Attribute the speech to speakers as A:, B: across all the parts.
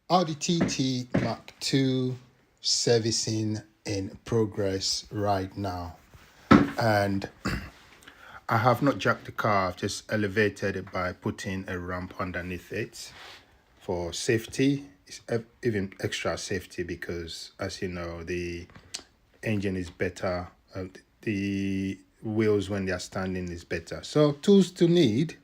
A: Audi TT Mark II servicing in progress right now. And I have not jacked the car, I've just elevated it by putting a ramp underneath it for safety. It's even extra safety because, as you know, the engine is better. The wheels when they are standing is better. So tools to need.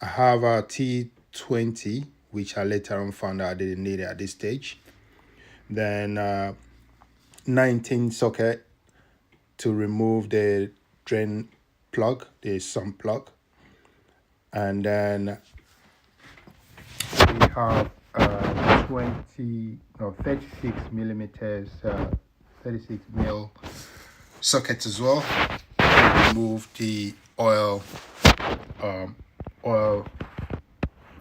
A: I have a T20, which I later on found out I didn't need it at this stage. Then 19 socket to remove the drain plug, the sump plug. And then we have 36 millimeters, 36 mil socket as well to remove the oil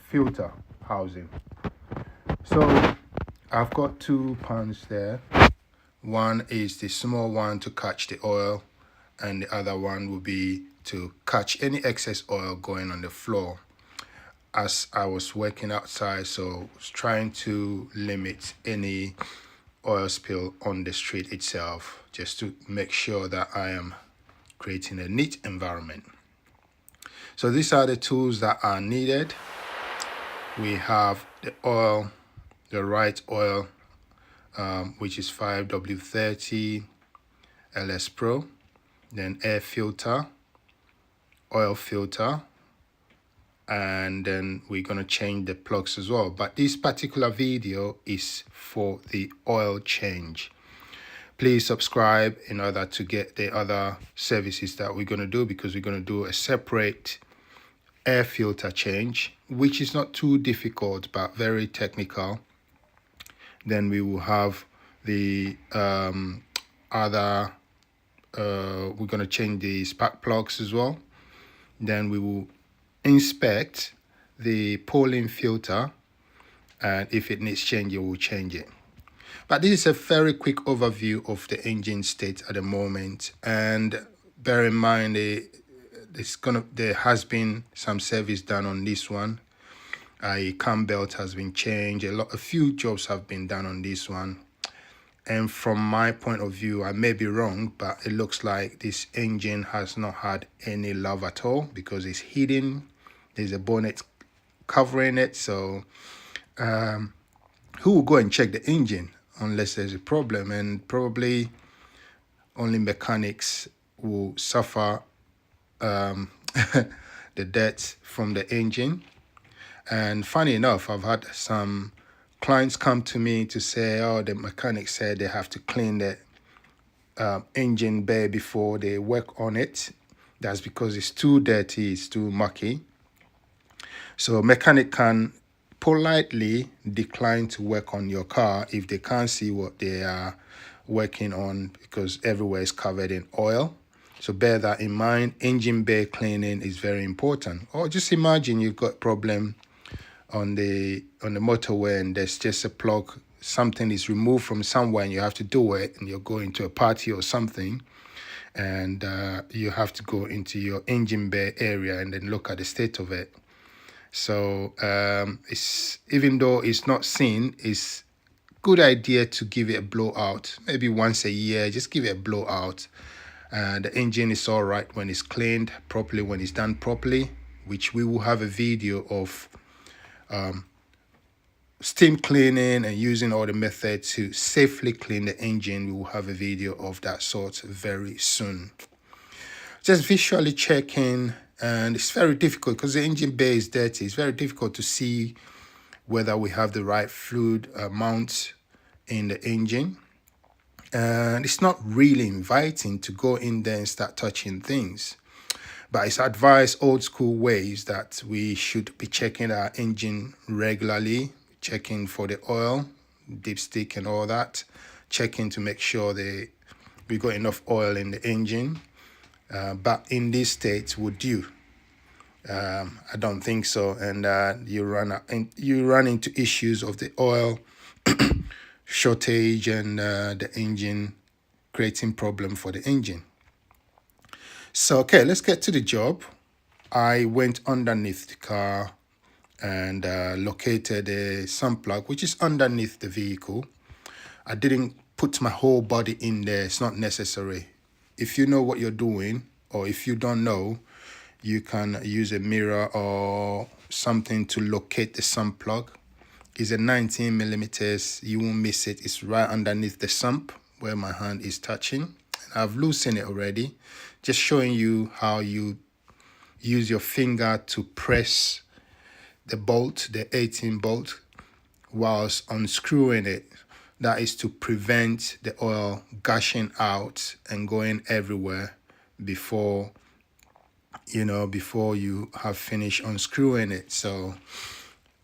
A: filter housing. So I've got two pans there. One is the small one to catch the oil, and the other one will be to catch any excess oil going on the floor. As I was working outside, so I was trying to limit any oil spill on the street itself, just to make sure that I am creating a neat environment. So these are the tools that are needed. We have the oil, the right oil, which is 5W30 LS Pro, then air filter, oil filter, and then we're going to change the plugs as well. But this particular video is for the oil change. Please subscribe in order to get the other services that we're going to do, because we're going to do a separate air filter change, which is not too difficult but very technical. Then we will have the we're going to change the spark plugs as well. Then we will inspect the pole-in filter, and if it needs changing, we'll change it. But this is a very quick overview of the engine state at the moment, and bear in mind there has been some service done on this one. A cam belt has been changed, a few jobs have been done on this one. And from my point of view, I may be wrong, but it looks like this engine has not had any love at all, because it's hidden. There's a bonnet covering it. So who will go and check the engine unless there's a problem? And probably only mechanics will suffer the debt from the engine. And funny enough, I've had some clients come to me to say, oh, the mechanic said they have to clean the engine bay before they work on it. That's because it's too dirty, it's too mucky. So a mechanic can politely decline to work on your car if they can't see what they are working on, because everywhere is covered in oil. So bear that in mind. Engine bay cleaning is very important. Or just imagine you've got a problem on the motorway and there's just a plug, something is removed from somewhere and you have to do it, and you're going to a party or something, and you have to go into your engine bay area and then look at the state of it. So it's, even though it's not seen, it's good idea to give it a blowout, maybe once a year. Just give it a blowout. The engine is all right when it's cleaned properly, when it's done properly, which we will have a video of steam cleaning and using all the methods to safely clean the engine. We will have a video of that sort very soon. Just visually checking, and it's very difficult because the engine bay is dirty. It's very difficult to see whether we have the right fluid amount in the engine, and it's not really inviting to go in there and start touching things. But it's advised, old school ways, that we should be checking our engine regularly, checking for the oil, dipstick and all that, checking to make sure we got enough oil in the engine. But in this state, would you? I don't think so. And you run into issues of the oil shortage and the engine creating problem for the engine. So, okay, let's get to the job. I went underneath the car and located a sump plug, which is underneath the vehicle. I didn't put my whole body in there. It's not necessary. If you know what you're doing, or if you don't know, you can use a mirror or something to locate the sump plug. It's a 19 millimeters. You won't miss it. It's right underneath the sump where my hand is touching. I've loosened it already. Just showing you how you use your finger to press the bolt, the 18 bolt, whilst unscrewing it. That is to prevent the oil gushing out and going everywhere before you have finished unscrewing it. So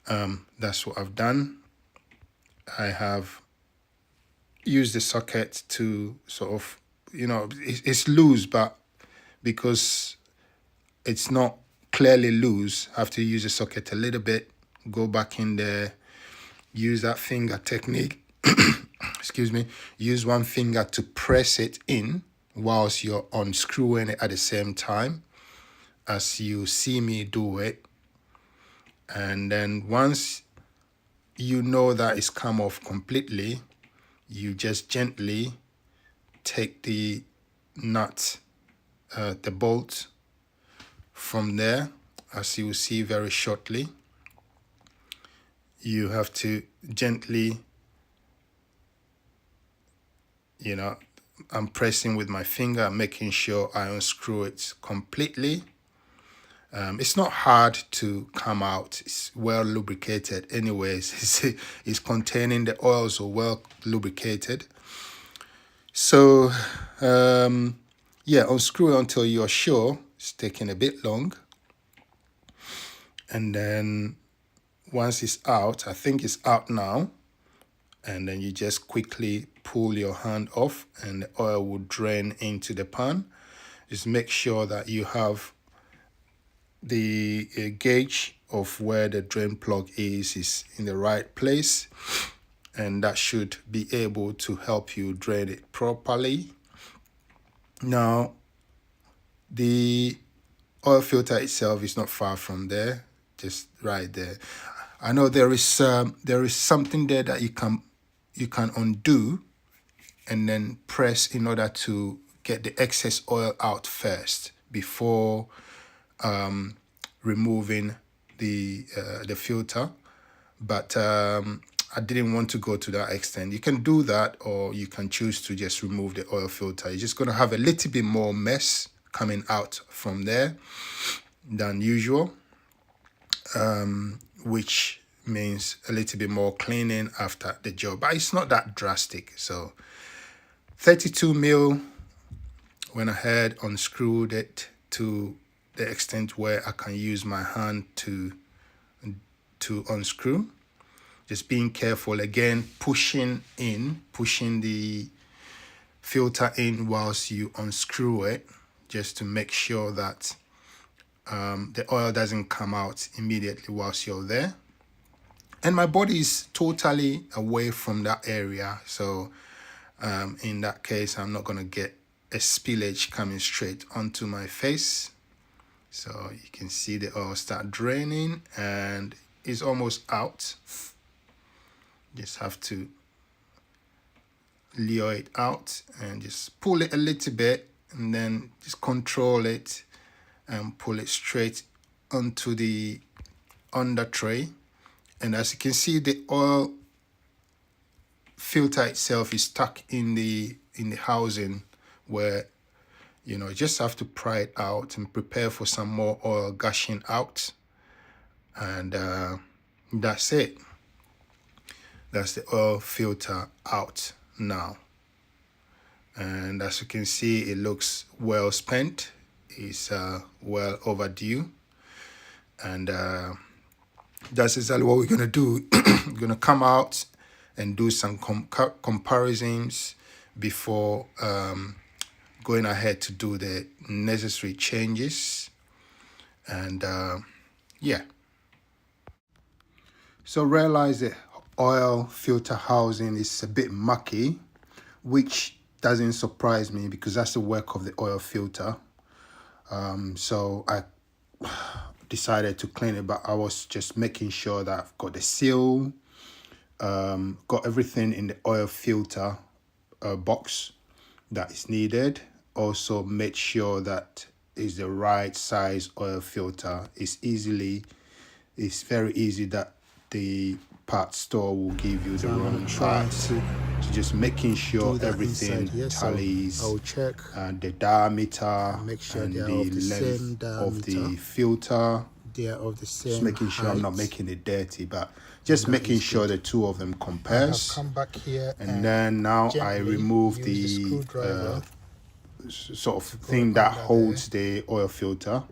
A: that's what I've done. I have used the socket to sort of, it's loose, but because it's not clearly loose, I have to use the socket a little bit, go back in there, use that finger technique, excuse me, use one finger to press it in whilst you're unscrewing it at the same time as you see me do it. And then once you know that it's come off completely, you just gently take the nut, the bolt from there, as you will see very shortly. You have to gently, I'm pressing with my finger, making sure I unscrew it completely. It's not hard to come out. It's well lubricated anyways. It's containing the oil, so well lubricated. So unscrew it until you're sure. It's taking a bit long. And then once it's out, I think it's out now, and then you just quickly pull your hand off and the oil will drain into the pan. Just make sure that you have the gauge of where the drain plug is in the right place, and that should be able to help you drain it properly. Now, the oil filter itself is not far from there, just right there. I know there is something there that you can undo and then press in order to get the excess oil out first before removing the filter. But I didn't want to go to that extent. You can do that, or you can choose to just remove the oil filter. You're just going to have a little bit more mess coming out from there than usual, which means a little bit more cleaning after the job, but it's not that drastic. So 32 mil, went ahead, unscrewed it to the extent where I can use my hand to unscrew. Just being careful, again, pushing the filter in whilst you unscrew it, just to make sure that the oil doesn't come out immediately whilst you're there. And my body is totally away from that area, so in that case, I'm not going to get a spillage coming straight onto my face. So you can see the oil start draining and it's almost out. Just have to lure it out and just pull it a little bit, and then just control it and pull it straight onto the under tray. And as you can see, the oil filter itself is stuck in the housing, where you just have to pry it out and prepare for some more oil gushing out. And that's it. That's the oil filter out now. And as you can see, it looks well spent. It's well overdue. And that's exactly what we're going to do. We're going to come out and do some comparisons before going ahead to do the necessary changes. And yeah. So realize the oil filter housing is a bit mucky, which doesn't surprise me because that's the work of the oil filter. So I decided to clean it, but I was just making sure that I've got the seal, got everything in the oil filter box that is needed. Also made sure that is the right size oil filter. It's very easy that the part store will give you the wrong part. So just making sure everything tallies.
B: I'll check
A: The diameter,
B: make sure
A: and
B: they are
A: the
B: of the same
A: length
B: diameter.
A: of the filter.
B: They are of the same
A: Just making sure I'm not making it dirty, but just making sure the two of them compares.
B: Come back here,
A: and then now I remove the sort of thing that holds the oil filter.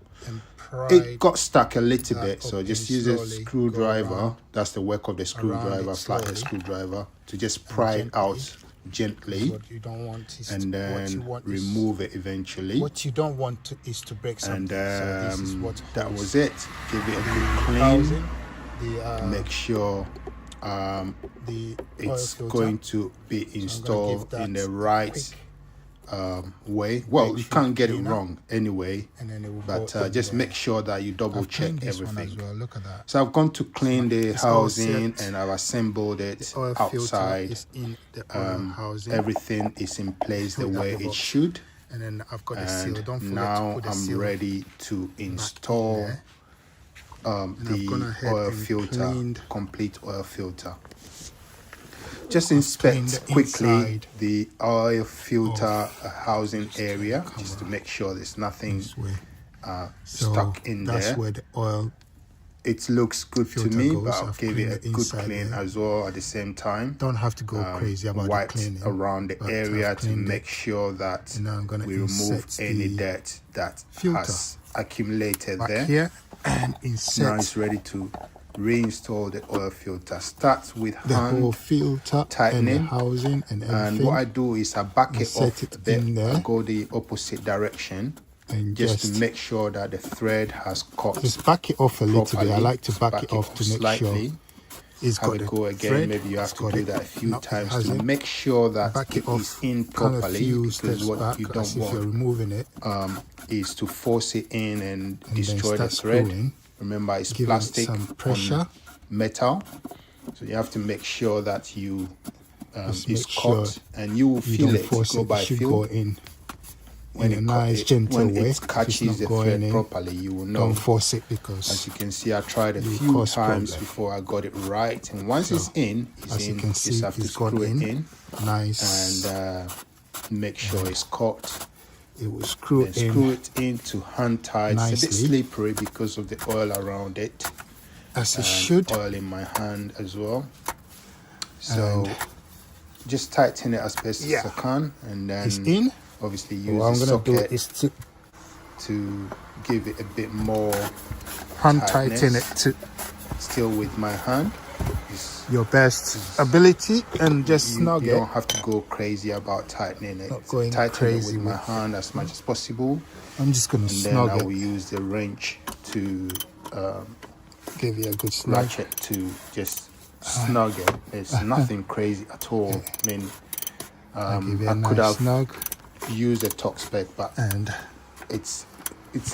A: It got stuck a little bit, so just use a screwdriver. That's the work of the screwdriver, flathead screwdriver, to just pry it out gently.
B: What you don't want is
A: and then remove it eventually.
B: What you don't want is to break something.
A: And
B: so this is what
A: that was it. Give it a good clean. Make sure it's going to be installed in the right way. Well, you can't get it wrong anyway, but just make sure that you double check everything.
B: Look at that.
A: So I've gone to clean the housing and I've assembled it outside. Everything is in place the way it should.
B: And then I've got the seal. Don't forget
A: now
B: to put the
A: I'm
B: seal
A: ready to install the oil filter, complete oil filter. Just inspect quickly the oil filter housing area, just to make sure there's nothing stuck in there.
B: That's where the oil.
A: It looks good to me, but I'll give it a good clean as well at the same time.
B: Don't have to go crazy about
A: wipe
B: the cleaning.
A: Around the area to make sure that we remove any dirt that has accumulated there.
B: Here and insert.
A: Now it's ready to reinstall the oil filter. Start with
B: the whole filter
A: tightening
B: and the housing and everything.
A: And what I do is I back it off a bit.
B: I
A: go the opposite direction.
B: And
A: just to make sure that the thread has caught.
B: Just back it off a little bit. I like to back it off to make sure it's got
A: a go again.
B: Thread.
A: Maybe you have to do that a few times to make sure that it is in properly. Because what you don't want,
B: you're removing it,
A: is to force it in and destroy the thread. Screwing. Remember, it's plastic on metal, so you have to make sure that you it's caught, and you will feel it go by feel. When it catches the thread properly, you will know.
B: Don't force it, because
A: as you can see, I tried a few times before I got it right. And once it's in, it's in. You just have to screw it in.
B: Nice.
A: And make sure it's caught.
B: It will screw it
A: in to hand tight. Nicely. It's a bit slippery because of the oil around it.
B: As it should.
A: Oil in my hand as well. So just tighten it as best as I can, and then
B: it's in.
A: Obviously use the socket to give it a bit more
B: hand tighten it to
A: still with my hand.
B: Your best ability, and just snug it.
A: You don't have to go crazy about tightening it.
B: Not going
A: tighten
B: crazy
A: it with my hand as much as possible.
B: I'm just going to snug it.
A: Then I will use the wrench to
B: give you a good snug.
A: Ratchet to just snug it. It's nothing crazy at all. I mean, I could have used a top spec, but it's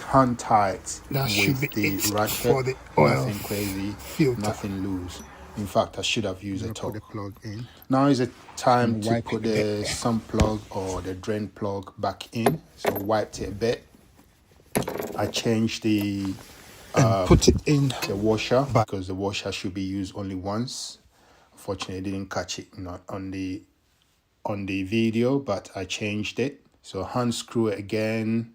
A: hand tight with the ratchet.
B: For the oil
A: nothing crazy,
B: filter.
A: Nothing loose. In fact, I should have used a top.
B: Put the plug in.
A: Now is the time to put the sump plug or the drain plug back in. So wiped it a bit. I changed the
B: put it in
A: the washer, because the washer should be used only once. Unfortunately, I didn't catch it on the video, but I changed it. So hand screw it again.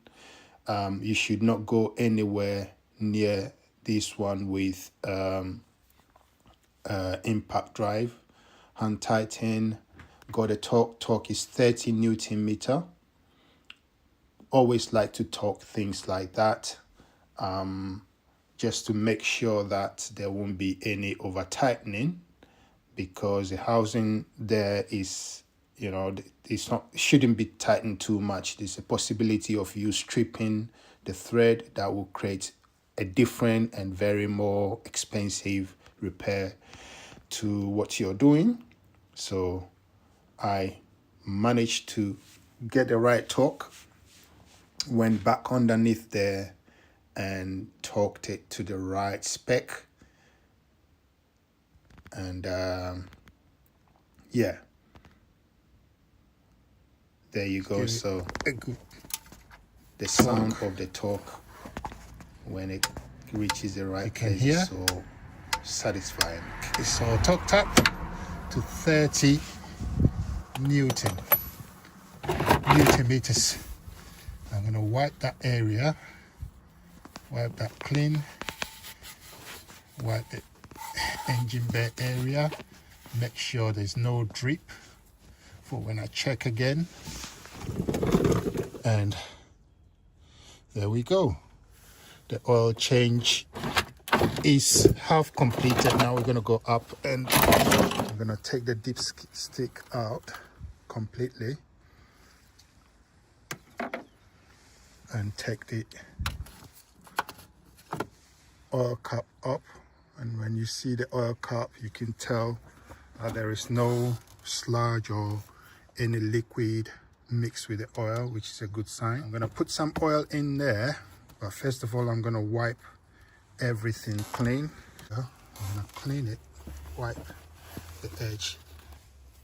A: You should not go anywhere near this one with impact drive. Hand tighten. Got a torque is 30 Newton meter. Always like to torque things like that, just to make sure that there won't be any over tightening, because the housing there is, it shouldn't be tightened too much. There's a possibility of you stripping the thread that will create a different and very more expensive repair to what you're doing. So I managed to get the right torque, went back underneath there, and torqued it to the right spec. And yeah, there you go. So the sound of the torque when it reaches the right place is so satisfying.
B: It's all torqued up to 30 Newton meters. I'm going to wipe that area, wipe that clean, wipe the engine bay area, make sure there's no drip for when I check again. And there we go. The oil change is half completed. Now we're going to go up and I'm going to take the dipstick out completely and take the oil cap up. And when you see the oil cap, you can tell that there is no sludge or any liquid mixed with the oil, which is a good sign. I'm going to put some oil in there, but first of all I'm going to wipe everything clean. I'm going to clean it, wipe the edge,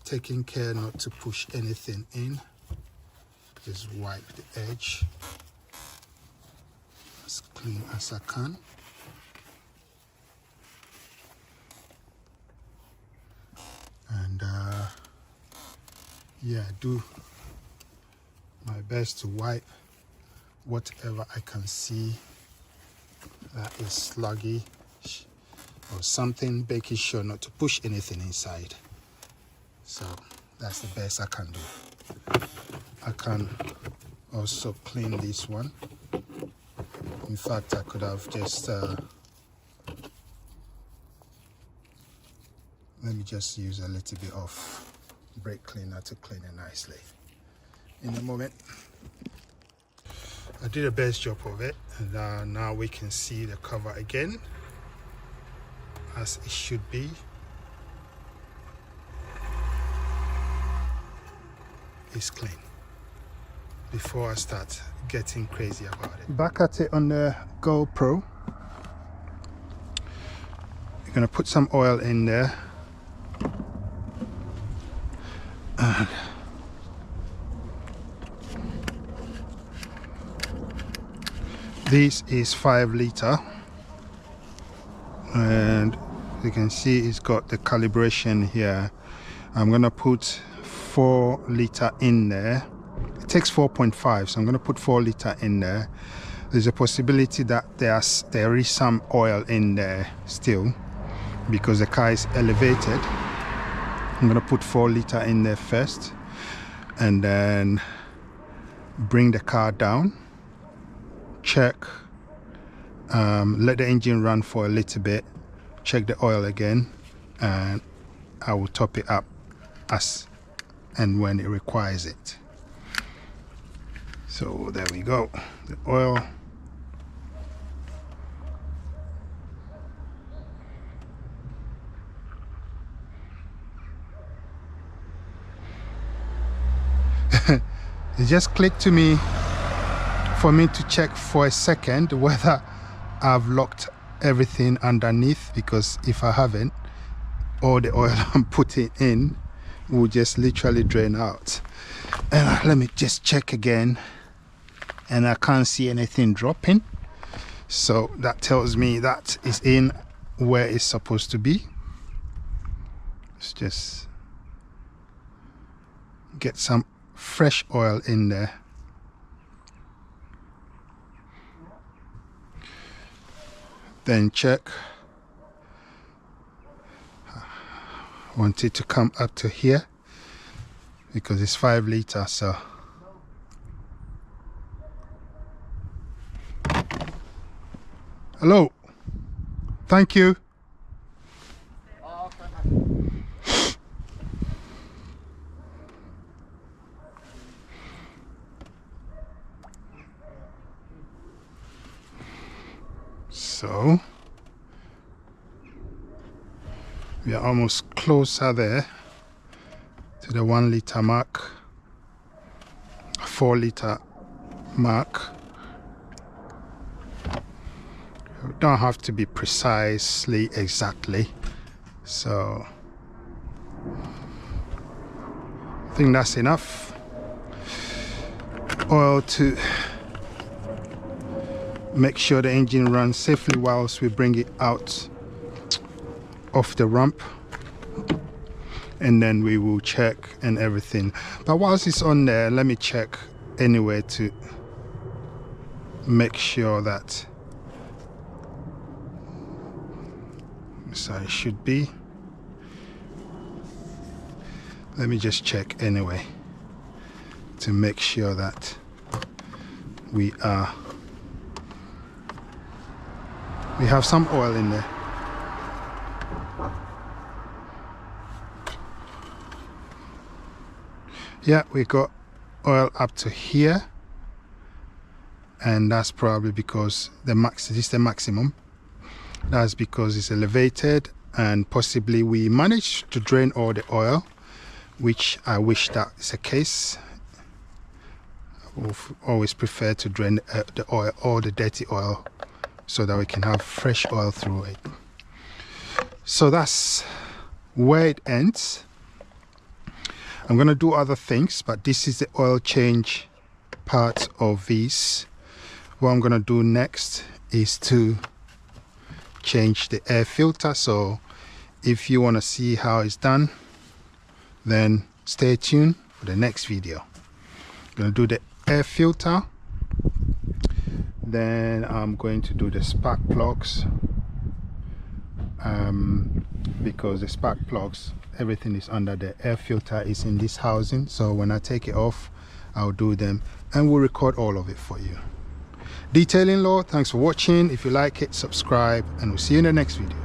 B: taking care not to push anything in. Just wipe the edge as clean as I can. And yeah, do my best to wipe whatever I can see that is sluggy or something, making sure not to push anything inside. So that's the best I can do. I can also clean this one. In fact, I could have just let me just use a little bit of brake cleaner to clean it nicely. In a moment. I did the best job of it, and now we can see the cover again as it should be. It's clean before I start getting crazy about it. Back at it on the GoPro. You're gonna put some oil in there. And this is 5 liter, and you can see it's got the calibration here. I'm gonna put 4 liter in there. It takes 4.5, so I'm gonna put 4 liter in there. There's a possibility that there is some oil in there still because the car is elevated. I'm gonna put 4 liter in there first and then bring the car down, check, let the engine run for a little bit, check the oil again, and I will top it up as and when it requires it. So there we go, the oil. It just clicked to me for me to check for a second whether I've locked everything underneath, because if I haven't, all the oil I'm putting in will just literally drain out. And let me just check again, and I can't see anything dropping, so that tells me that is in where it's supposed to be. Let's just get some fresh oil in there. Then check. I want it to come up to here because it's 5 liter, so hello, thank you. So we are almost closer there to the 1 liter mark, 4 liter mark. don't have to be precisely exactly. So I think that's enough oil to make sure the engine runs safely whilst we bring it out of the ramp, and then we will check and everything. But whilst it's on there, let me check anyway to make sure that, so it should be, let me just check anyway to make sure that we have some oil in there. Yeah, we got oil up to here, and that's probably because this is the maximum. That's because it's elevated, and possibly we managed to drain all the oil, which I wish that is the case. I will always prefer to drain the oil, all the dirty oil, so that we can have fresh oil through it. So that's where it ends. I'm going to do other things, but this is the oil change part of this. What I'm going to do next is to change the air filter. So if you want to see how it's done, then stay tuned for the next video. I'm going to do the air filter, then I'm going to do the spark plugs, because the spark plugs, everything is under the air filter is in this housing. So when I take it off, I'll do them and we'll record all of it for you. Detailing Law, thanks for watching. If you like it, subscribe, and we'll see you in the next video.